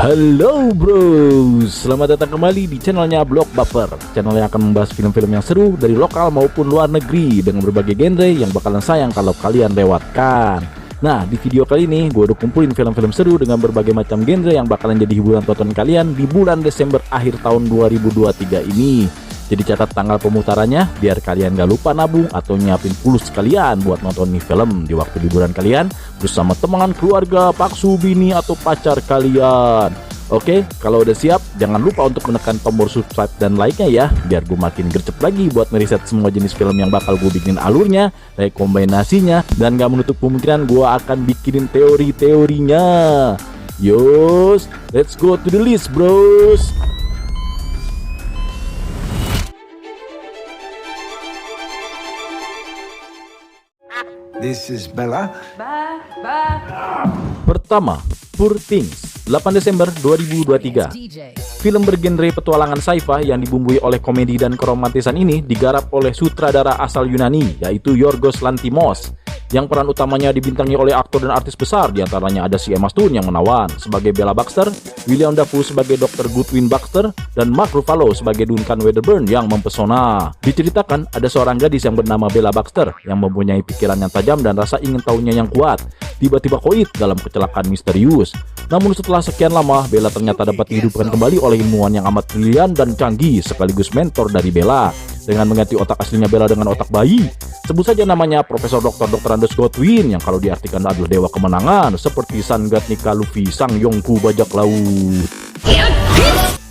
Halo bro, selamat datang kembali di channelnya Blog Baper. Channel yang akan membahas film-film yang seru dari lokal maupun luar negeri dengan berbagai genre yang bakalan sayang kalau kalian lewatkan. Nah, di video kali ini gue udah kumpulin film-film seru dengan berbagai macam genre yang bakalan jadi hiburan tonton kalian di bulan Desember akhir tahun 2023 ini. Jadi catat tanggal pemutarannya biar kalian gak lupa nabung atau nyiapin pulus sekalian buat nonton nih film di waktu liburan kalian bersama teman, keluarga, paksu, bini, atau pacar kalian. Oke, kalau udah siap jangan lupa untuk menekan tombol subscribe dan like-nya ya, biar gue makin gercep lagi buat meriset semua jenis film yang bakal gue bikin alurnya, rekombinasinya, dan gak menutup kemungkinan gue akan bikinin teori-teorinya. Yos, let's go to the list bros. This is Bella. Pertama, Poor Things, 8 Desember 2023. Film bergenre petualangan sci-fi yang dibumbui oleh komedi dan keromantisan ini digarap oleh sutradara asal Yunani, yaitu Yorgos Lanthimos, yang peran utamanya dibintangi oleh aktor dan artis besar, diantaranya ada si Emma Stone yang menawan sebagai Bella Baxter, William Dafoe sebagai Dr. Goodwin Baxter, dan Mark Ruffalo sebagai Duncan Wedderburn yang mempesona. Diceritakan ada seorang gadis yang bernama Bella Baxter yang mempunyai pikiran yang tajam dan rasa ingin tahunya yang kuat. Tiba-tiba koit dalam kecelakaan misterius. Namun setelah sekian lama, Bella ternyata dapat dihidupkan kembali oleh ilmuwan yang amat brilian dan canggih sekaligus mentor dari Bella, dengan mengganti otak aslinya Bella dengan otak bayi. Sebut saja namanya Profesor Dr. Andreas Godwin, yang kalau diartikan adalah dewa kemenangan seperti San Gatnika Luffy sang Yonko bajak laut.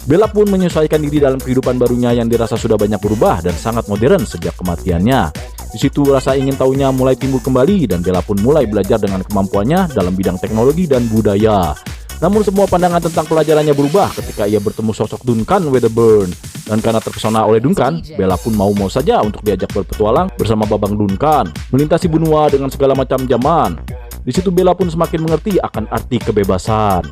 Bella pun menyesuaikan diri dalam kehidupan barunya yang dirasa sudah banyak berubah dan sangat modern sejak kematiannya. Di situ rasa ingin tahunya mulai timbul kembali dan Bella pun mulai belajar dengan kemampuannya dalam bidang teknologi dan budaya. Namun semua pandangan tentang pelajarannya berubah ketika ia bertemu sosok Duncan Wedderburn. Dan karena terpesona oleh Duncan, Bella pun mau-mau saja untuk diajak berpetualang bersama Babang Duncan, melintasi benua dengan segala macam zaman. Di situ Bella pun semakin mengerti akan arti kebebasan.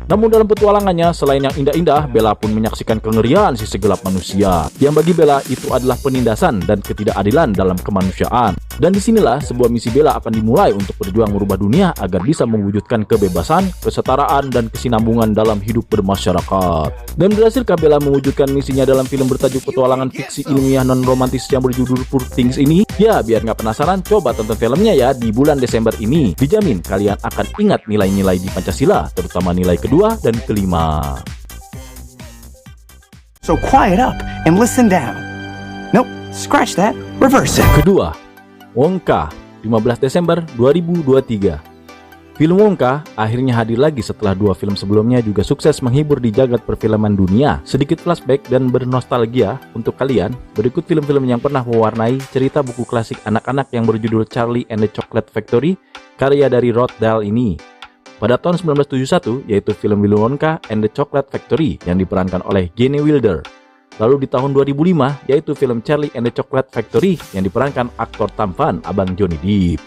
Namun dalam petualangannya, selain yang indah-indah, Bella pun menyaksikan kengerian sisi gelap manusia, yang bagi Bella itu adalah penindasan dan ketidakadilan dalam kemanusiaan. Dan disinilah sebuah misi Bella akan dimulai untuk berjuang merubah dunia agar bisa mewujudkan kebebasan, kesetaraan, dan kesinambungan dalam hidup bermasyarakat. Dan berhasilkah Bella mewujudkan misinya dalam film bertajuk petualangan fiksi ilmiah non-romantis yang berjudul Poor Things ini? Ya, biar nggak penasaran, coba tonton filmnya ya di bulan Desember ini. Dijamin kalian akan ingat nilai-nilai di Pancasila, terutama nilai kedua dan kelima. So quiet up and listen down. Nope, scratch that, reverse it. Kedua, Wonka, 15 Desember 2023. Film Wonka akhirnya hadir lagi setelah dua film sebelumnya juga sukses menghibur di jagat perfilman dunia. Sedikit flashback dan bernostalgia untuk kalian, berikut film-film yang pernah mewarnai cerita buku klasik anak-anak yang berjudul Charlie and the Chocolate Factory, karya dari Roald Dahl ini. Pada tahun 1971, yaitu film Willy Wonka and the Chocolate Factory yang diperankan oleh Gene Wilder. Lalu di tahun 2005, yaitu film Charlie and the Chocolate Factory yang diperankan aktor tampan Abang Johnny Depp.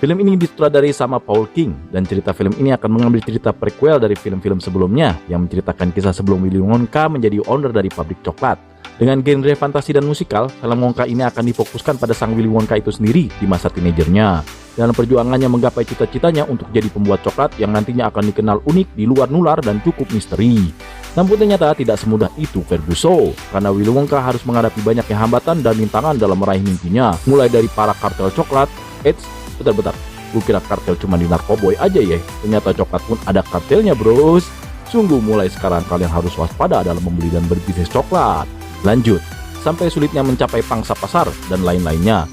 Film ini disutradarai sama Paul King, dan cerita film ini akan mengambil cerita prequel dari film-film sebelumnya yang menceritakan kisah sebelum Willy Wonka menjadi owner dari pabrik coklat. Dengan genre fantasi dan musikal, film Wonka ini akan difokuskan pada sang Willy Wonka itu sendiri di masa teenagernya, dalam perjuangannya menggapai cita-citanya untuk jadi pembuat coklat yang nantinya akan dikenal unik di luar nular dan cukup misteri. Namun ternyata tidak semudah itu Ferguson, karena Willy Wonka harus menghadapi banyaknya hambatan dan rintangan dalam meraih mimpinya, mulai dari para kartel coklat. Bentar, gue kira kartel cuma di narkoboy aja ya, ternyata coklat pun ada kartelnya bros. Sungguh mulai sekarang kalian harus waspada dalam membeli dan berbisnis coklat. Lanjut, sampai sulitnya mencapai pangsa pasar dan lain-lainnya.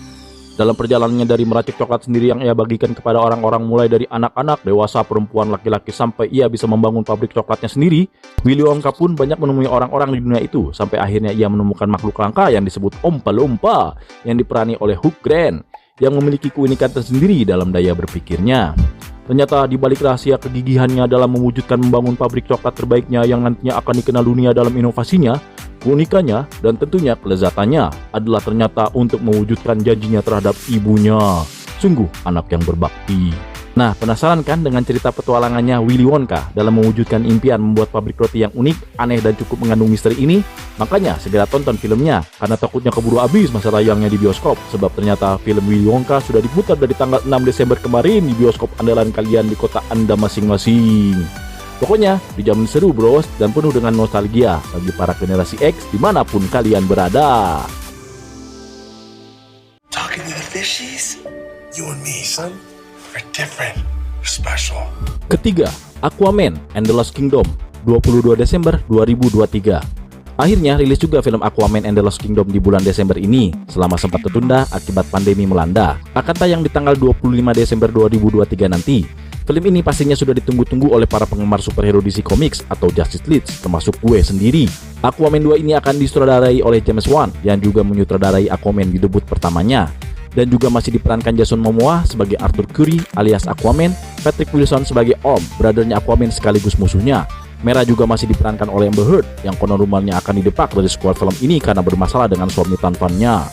Dalam perjalanannya dari meracik coklat sendiri yang ia bagikan kepada orang-orang mulai dari anak-anak, dewasa, perempuan, laki-laki, sampai ia bisa membangun pabrik coklatnya sendiri, Willy Wonka pun banyak menemui orang-orang di dunia itu, sampai akhirnya ia menemukan makhluk langka yang disebut Oompa Loompa yang diperani oleh Hugh Grant, yang memiliki keunikan tersendiri dalam daya berpikirnya. Ternyata di balik rahasia kegigihannya dalam mewujudkan membangun pabrik coklat terbaiknya yang nantinya akan dikenal dunia dalam inovasinya, keunikannya, dan tentunya kelezatannya adalah ternyata untuk mewujudkan janjinya terhadap ibunya. Sungguh anak yang berbakti. Nah, penasaran kan dengan cerita petualangannya Willy Wonka dalam mewujudkan impian membuat pabrik roti yang unik, aneh, dan cukup mengandung misteri ini? Makanya segera tonton filmnya, karena takutnya keburu habis masa tayangnya di bioskop. Sebab ternyata film Willy Wonka sudah diputar dari tanggal 6 Desember kemarin di bioskop andalan kalian di kota Anda masing-masing. Pokoknya dijamin seru bros dan penuh dengan nostalgia bagi para generasi X dimanapun kalian berada. Talking to the fishies? You and me, son. We're different. We're special. Ketiga, Aquaman and the Lost Kingdom, 22 Desember 2023. Akhirnya rilis juga film Aquaman and the Lost Kingdom di bulan Desember ini selama sempat tertunda akibat pandemi melanda. Akan tayang di tanggal 25 Desember 2023 nanti. Film ini pastinya sudah ditunggu-tunggu oleh para penggemar superhero DC Comics atau Justice League, termasuk gue sendiri. Aquaman 2 ini akan disutradarai oleh James Wan yang juga menyutradarai Aquaman di debut pertamanya. Dan juga masih diperankan Jason Momoa sebagai Arthur Curry alias Aquaman, Patrick Wilson sebagai Om, brothernya Aquaman sekaligus musuhnya. Mera juga masih diperankan oleh Amber Heard yang konon rumornya akan didepak dari squad film ini karena bermasalah dengan suami tampannya.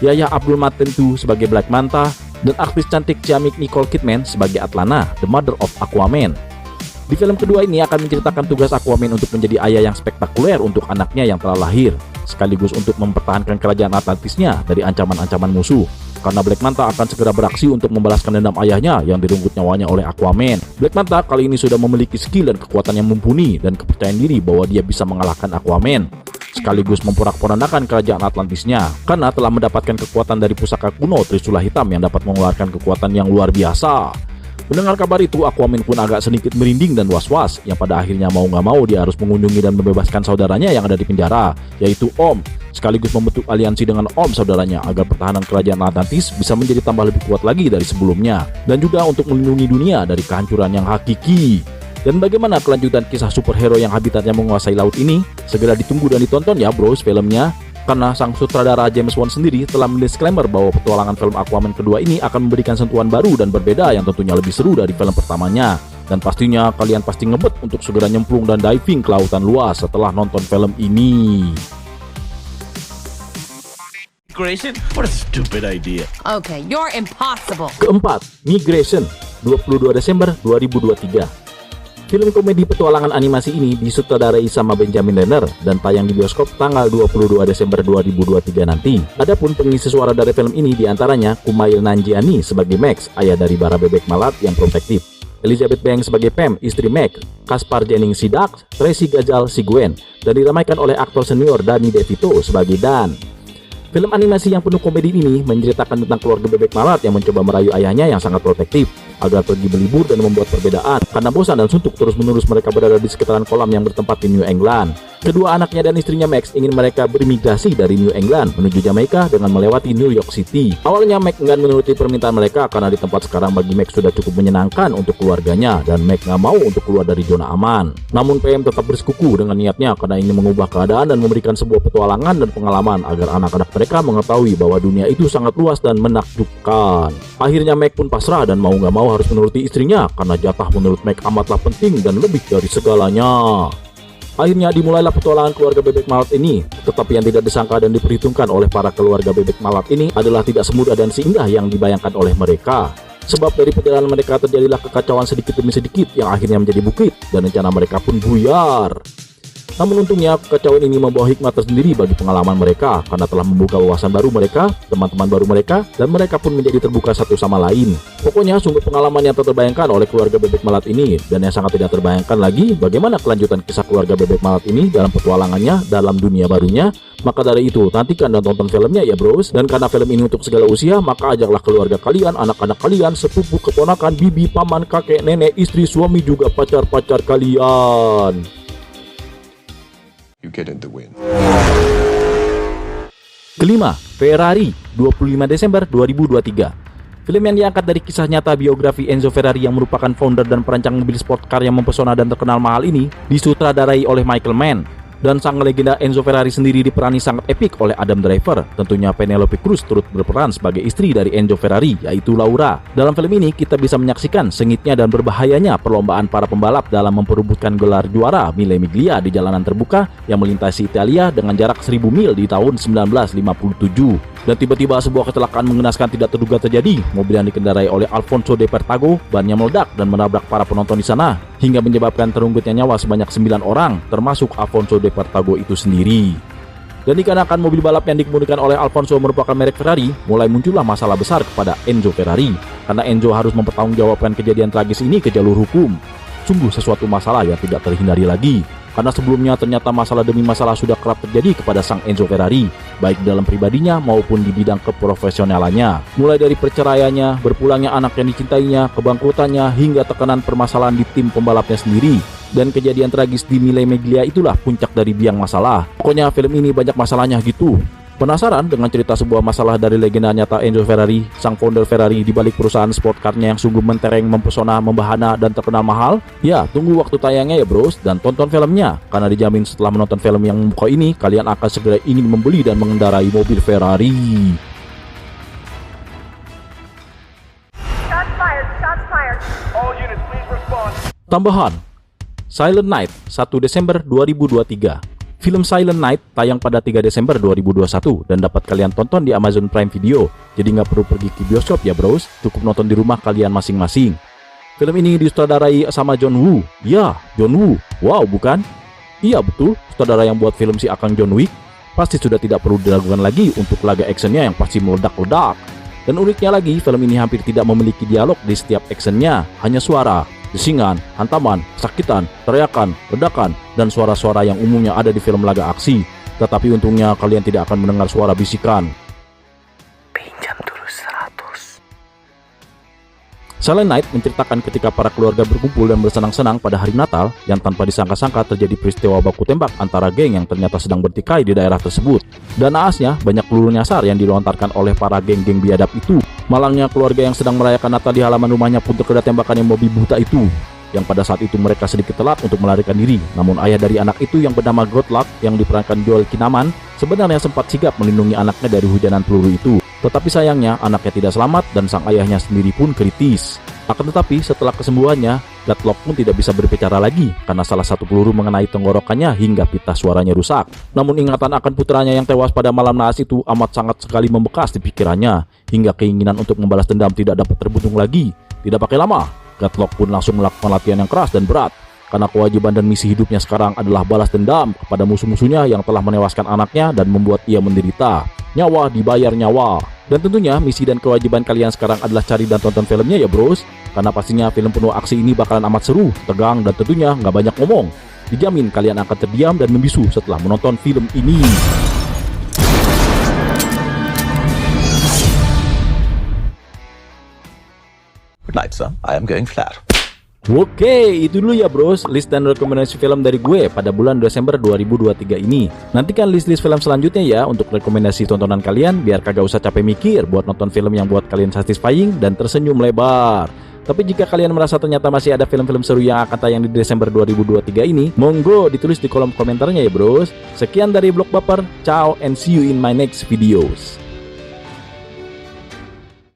Yahya Abdul Matentu sebagai Black Manta, dan aktris cantik ciamik Nicole Kidman sebagai Atlana, the mother of Aquaman. Di film kedua ini akan menceritakan tugas Aquaman untuk menjadi ayah yang spektakuler untuk anaknya yang telah lahir, sekaligus untuk mempertahankan kerajaan Atlantisnya dari ancaman-ancaman musuh. Karena Black Manta akan segera beraksi untuk membalaskan dendam ayahnya yang direnggut nyawanya oleh Aquaman. Black Manta kali ini sudah memiliki skill dan kekuatan yang mumpuni dan kepercayaan diri bahwa dia bisa mengalahkan Aquaman, sekaligus memporak-porandakan kerajaan Atlantisnya karena telah mendapatkan kekuatan dari pusaka kuno Trisula Hitam yang dapat mengeluarkan kekuatan yang luar biasa. Mendengar kabar itu, Aquaman pun agak sedikit merinding dan was-was, yang pada akhirnya mau gak mau dia harus mengunjungi dan membebaskan saudaranya yang ada di penjara, yaitu Om, sekaligus membentuk aliansi dengan Om saudaranya agar pertahanan kerajaan Atlantis bisa menjadi tambah lebih kuat lagi dari sebelumnya, dan juga untuk melindungi dunia dari kehancuran yang hakiki. Dan bagaimana kelanjutan kisah superhero yang habitatnya menguasai laut ini? Segera ditunggu dan ditonton ya bros filmnya. Karena sang sutradara James Wan sendiri telah mendisklaimer bahwa petualangan film Aquaman kedua ini akan memberikan sentuhan baru dan berbeda yang tentunya lebih seru dari film pertamanya. Dan pastinya kalian pasti ngebet untuk segera nyemplung dan diving ke lautan luas setelah nonton film ini. Migration? What a stupid idea. Okay, you're impossible. Keempat, Migration, 22 Desember 2023. Film komedi petualangan animasi ini disutradarai sama Benjamin Renner dan tayang di bioskop tanggal 22 Desember 2023 nanti. Adapun pengisi suara dari film ini diantaranya Kumail Nanjiani sebagai Max, ayah dari bara bebek Malat yang protektif, Elizabeth Banks sebagai Pam, istri Max, Kaspar Jennings si Dax, Tracy Gajal si Gwen, dan diramaikan oleh aktor senior Danny DeVito sebagai Dan. Film animasi yang penuh komedi ini menceritakan tentang keluarga bebek Malat yang mencoba merayu ayahnya yang sangat protektif agar pergi berlibur dan membuat perbedaan karena bosan dan suntuk terus-menerus mereka berada di sekitaran kolam yang bertempat di New England. Kedua anaknya dan istrinya Max ingin mereka berimigrasi dari New England menuju Jamaika dengan melewati New York City. Awalnya Max enggan menuruti permintaan mereka karena di tempat sekarang bagi Max sudah cukup menyenangkan untuk keluarganya dan Max nggak mau untuk keluar dari zona aman. Namun PM tetap bersekuku dengan niatnya karena ingin mengubah keadaan dan memberikan sebuah petualangan dan pengalaman agar anak-anak mereka mengetahui bahwa dunia itu sangat luas dan menakjubkan. Akhirnya Max pun pasrah dan mau nggak mau harus menuruti istrinya karena jatah menurut Max amatlah penting dan lebih dari segalanya. Akhirnya dimulailah petualangan keluarga bebek Malat ini, tetapi yang tidak disangka dan diperhitungkan oleh para keluarga bebek Malat ini adalah tidak semudah dan seindah yang dibayangkan oleh mereka. Sebab dari perjalanan mereka terjadilah kekacauan sedikit demi sedikit yang akhirnya menjadi bukit dan rencana mereka pun buyar. Namun untungnya kekacauan ini membawa hikmah tersendiri bagi pengalaman mereka karena telah membuka wawasan baru mereka, teman-teman baru mereka, dan mereka pun menjadi terbuka satu sama lain. Pokoknya sungguh pengalaman yang tak terbayangkan oleh keluarga bebek Malat ini, dan yang sangat tidak terbayangkan lagi bagaimana kelanjutan kisah keluarga bebek Malat ini dalam petualangannya dalam dunia barunya. Maka dari itu nantikan dan tonton filmnya ya bros. Dan karena film ini untuk segala usia, maka ajaklah keluarga kalian, anak-anak kalian, sepupu, keponakan, bibi, paman, kakek, nenek, istri, suami, juga pacar-pacar kalian. You get in the win. Kelima, Ferrari, 25 Desember 2023. Film yang diangkat dari kisah nyata biografi Enzo Ferrari yang merupakan founder dan perancang mobil sport car yang mempesona dan terkenal mahal ini disutradarai oleh Michael Mann. Dan sang legenda Enzo Ferrari sendiri diperani sangat epik oleh Adam Driver. Tentunya Penelope Cruz turut berperan sebagai istri dari Enzo Ferrari, yaitu Laura. Dalam film ini kita bisa menyaksikan sengitnya dan berbahayanya perlombaan para pembalap dalam memperebutkan gelar juara Mille Miglia di jalanan terbuka yang melintasi Italia dengan jarak 1000 mil di tahun 1957. Dan tiba-tiba sebuah kecelakaan mengenaskan tidak terduga terjadi. Mobil yang dikendarai oleh Alfonso de Pertago bannya meledak dan menabrak para penonton di sana, hingga menyebabkan terunggutnya nyawa sebanyak 9 orang, termasuk Alfonso de Pertago itu sendiri. Dan dikarenakan mobil balap yang dikemudikan oleh Alfonso merupakan merek Ferrari, mulai muncullah masalah besar kepada Enzo Ferrari, karena Enzo harus mempertanggungjawabkan kejadian tragis ini ke jalur hukum. sungguh sesuatu masalah yang tidak terhindari lagi. Karena sebelumnya ternyata masalah demi masalah sudah kerap terjadi kepada sang Enzo Ferrari, baik dalam pribadinya maupun di bidang keprofesionalannya. Mulai dari perceraiannya, berpulangnya anak yang dicintainya, kebangkrutannya, hingga tekanan permasalahan di tim pembalapnya sendiri. Dan kejadian tragis di Mille Miglia itulah puncak dari biang masalah. Pokoknya film ini banyak masalahnya gitu. Penasaran dengan cerita sebuah masalah dari legenda nyata Enzo Ferrari, sang founder Ferrari di balik perusahaan sport car-nya yang sungguh mentereng, mempesona, membahana, dan terkenal mahal? Ya, tunggu waktu tayangnya ya bros, dan tonton filmnya. Karena dijamin setelah menonton film yang memukau ini, kalian akan segera ingin membeli dan mengendarai mobil Ferrari. Shots fired. Shots fired. All units, please respond. Tambahan, Silent Night, 1 Desember 2023. Film Silent Night tayang pada 3 Desember 2021 dan dapat kalian tonton di Amazon Prime Video. Jadi nggak perlu pergi ke bioskop ya bros, cukup nonton di rumah kalian masing-masing. Film ini disutradarai sama John Woo. Ya, John Woo. Wow, bukan? Iya betul, sutradara yang buat film si Akang John Wick. Pasti sudah tidak perlu diragukan lagi untuk laga actionnya yang pasti meledak-ledak. Dan uniknya lagi, film ini hampir tidak memiliki dialog di setiap actionnya, hanya suara, desingan, hantaman, kesakitan, teriakan, ledakan, dan suara-suara yang umumnya ada di film laga aksi. Tetapi untungnya kalian tidak akan mendengar suara bisikan. Pinjam dulu 100. Silent Night menceritakan ketika para keluarga berkumpul dan bersenang-senang pada hari Natal yang tanpa disangka-sangka terjadi peristiwa baku tembak antara geng yang ternyata sedang bertikai di daerah tersebut. Dan naasnya, banyak peluru nyasar yang dilontarkan oleh para geng-geng biadab itu. Malangnya keluarga yang sedang merayakan Natal di halaman rumahnya pun terkena tembakan yang babi buta itu. Yang pada saat itu mereka sedikit telat untuk melarikan diri. Namun ayah dari anak itu yang bernama Godluck yang diperankan Joel Kinnaman sebenarnya sempat sigap melindungi anaknya dari hujanan peluru itu. Tetapi sayangnya anaknya tidak selamat dan sang ayahnya sendiri pun kritis. Akan tetapi setelah kesembuhannya, Godluck pun tidak bisa berbicara lagi karena salah satu peluru mengenai tenggorokannya hingga pita suaranya rusak. Namun ingatan akan putranya yang tewas pada malam naas itu amat sangat sekali membekas di pikirannya, hingga keinginan untuk membalas dendam tidak dapat terbendung lagi. Tidak pakai lama, Godluck pun langsung melakukan latihan yang keras dan berat. Karena kewajiban dan misi hidupnya sekarang adalah balas dendam kepada musuh-musuhnya yang telah menewaskan anaknya dan membuat ia menderita. Nyawa dibayar nyawa. Dan tentunya misi dan kewajiban kalian sekarang adalah cari dan tonton filmnya ya bros. Karena pastinya film penuh aksi ini bakalan amat seru, tegang, dan tentunya nggak banyak ngomong. Dijamin kalian akan terdiam dan membisu setelah menonton film ini. Good night, sir. I am going flat. Oke, itu dulu ya bros, list dan rekomendasi film dari gue pada bulan Desember 2023 ini. Nantikan list-list film selanjutnya ya untuk rekomendasi tontonan kalian biar kagak usah capek mikir buat nonton film yang buat kalian satisfying dan tersenyum lebar. Tapi jika kalian merasa ternyata masih ada film-film seru yang akan tayang di Desember 2023 ini, monggo ditulis di kolom komentarnya ya bros. Sekian dari Blog Baper, ciao and see you in my next videos.